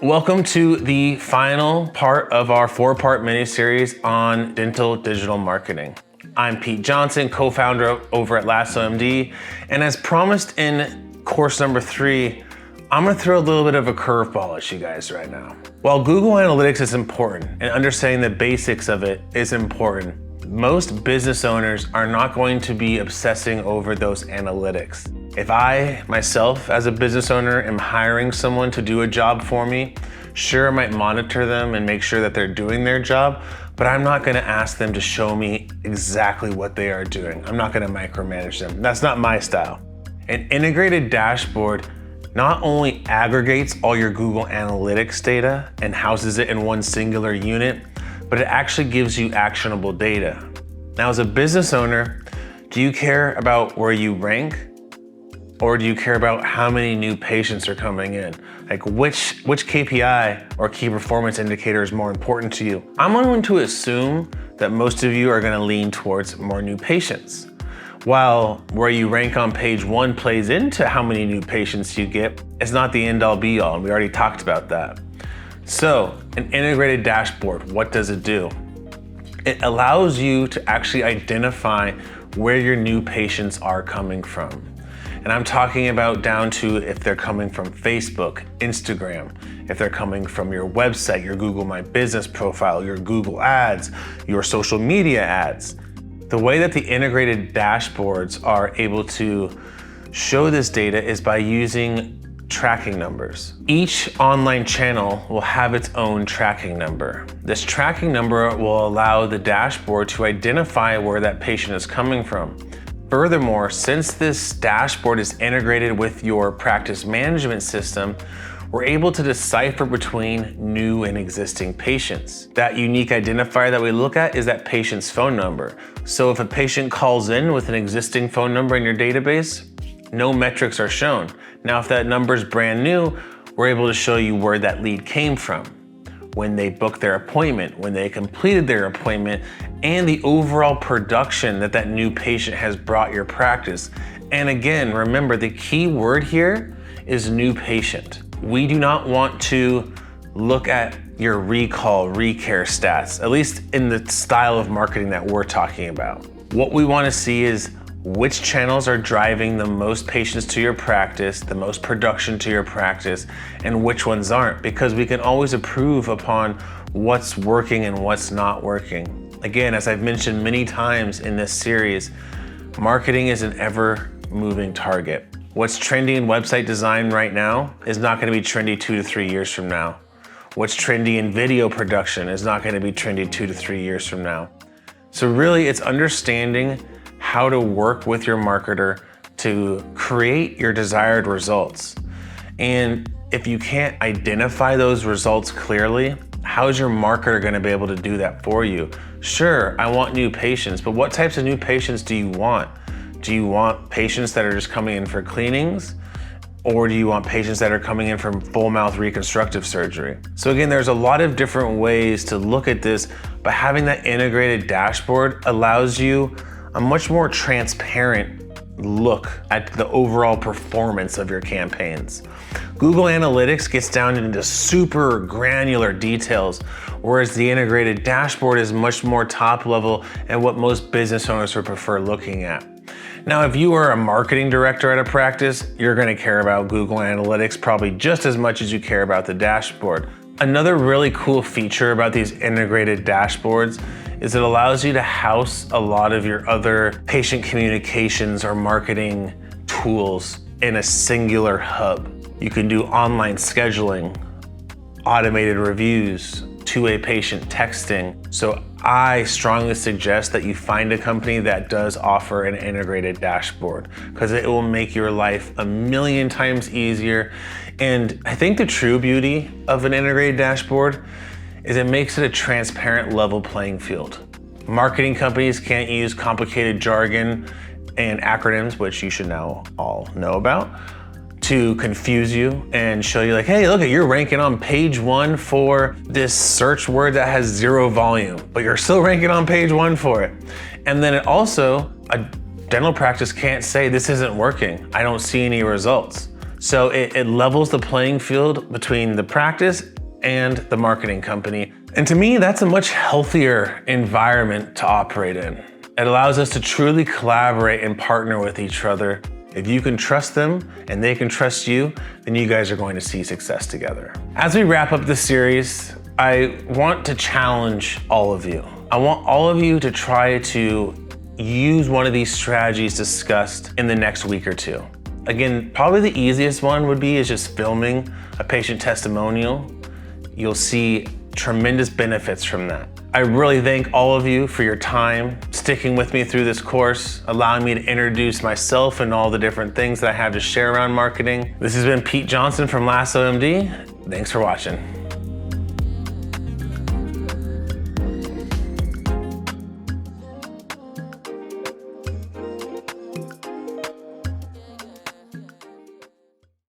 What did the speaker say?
Welcome to the final part of our 4-part mini-series on dental digital marketing. I'm Pete Johnson, co-founder over at Lasso MD, and as promised in course number 3, I'm gonna throw a little bit of a curveball at you guys right now. While Google Analytics is important and understanding the basics of it is important, most business owners are not going to be obsessing over those analytics. If I, myself, as a business owner, am hiring someone to do a job for me, sure, I might monitor them and make sure that they're doing their job, but I'm not gonna ask them to show me exactly what they are doing. I'm not gonna micromanage them. That's not my style. An integrated dashboard not only aggregates all your Google Analytics data and houses it in one singular unit, but it actually gives you actionable data. Now, as a business owner, do you care about where you rank? Or do you care about how many new patients are coming in? Like which KPI or key performance indicator is more important to you? I'm going to assume that most of you are gonna lean towards more new patients. While where you rank on page 1 plays into how many new patients you get, it's not the end all be all, and we already talked about that. So, an integrated dashboard, what does it do? It allows you to actually identify where your new patients are coming from. And I'm talking about down to if they're coming from Facebook, Instagram, if they're coming from your website, your Google My Business profile, your Google ads, your social media ads. The way that the integrated dashboards are able to show this data is by using tracking numbers. Each online channel will have its own tracking number. This tracking number will allow the dashboard to identify where that patient is coming from. Furthermore, since this dashboard is integrated with your practice management system, we're able to decipher between new and existing patients. That unique identifier that we look at is that patient's phone number. So if a patient calls in with an existing phone number in your database, no metrics are shown. Now, if that number is brand new, we're able to show you where that lead came from, when they booked their appointment, when they completed their appointment, and the overall production that that new patient has brought your practice. And again, remember, the key word here is new patient. We do not want to look at your recall, recare stats, at least in the style of marketing that we're talking about. What we want to see is which channels are driving the most patients to your practice, the most production to your practice, and which ones aren't, because we can always improve upon what's working and what's not working. Again, as I've mentioned many times in this series, marketing is an ever-moving target. What's trendy in website design right now is not gonna be trendy 2 to 3 years from now. What's trendy in video production is not gonna be trendy 2 to 3 years from now. So really, it's understanding how to work with your marketer to create your desired results. And if you can't identify those results clearly, how is your marketer gonna be able to do that for you? Sure, I want new patients, but what types of new patients do you want? Do you want patients that are just coming in for cleanings? Or do you want patients that are coming in from full mouth reconstructive surgery? So again, there's a lot of different ways to look at this, but having that integrated dashboard allows you a much more transparent look at the overall performance of your campaigns. Google Analytics gets down into super granular details, whereas the integrated dashboard is much more top level and what most business owners would prefer looking at. Now, if you are a marketing director at a practice, you're gonna care about Google Analytics probably just as much as you care about the dashboard. Another really cool feature about these integrated dashboards is it allows you to house a lot of your other patient communications or marketing tools in a singular hub. You can do online scheduling, automated reviews, two-way patient texting. So I strongly suggest that you find a company that does offer an integrated dashboard, because it will make your life a million times easier. And I think the true beauty of an integrated dashboard is it makes it a transparent, level playing field. Marketing companies can't use complicated jargon and acronyms, which you should now all know about, to confuse you and show you like, hey, look, you're ranking on page 1 for this search word that has 0 volume, but you're still ranking on page 1 for it. And then it also, a dental practice can't say this isn't working. I don't see any results. So it levels the playing field between the practice and the marketing company. And to me, that's a much healthier environment to operate in. It allows us to truly collaborate and partner with each other. If you can trust them and they can trust you, then you guys are going to see success together. As we wrap up this series, I want to challenge all of you. I want all of you to try to use one of these strategies discussed in the next week or two. Again, probably the easiest one would be is just filming a patient testimonial. You'll see tremendous benefits from that. I really thank all of you for your time, sticking with me through this course, allowing me to introduce myself and all the different things that I have to share around marketing. This has been Pete Johnson from Lasso MD. Thanks for watching.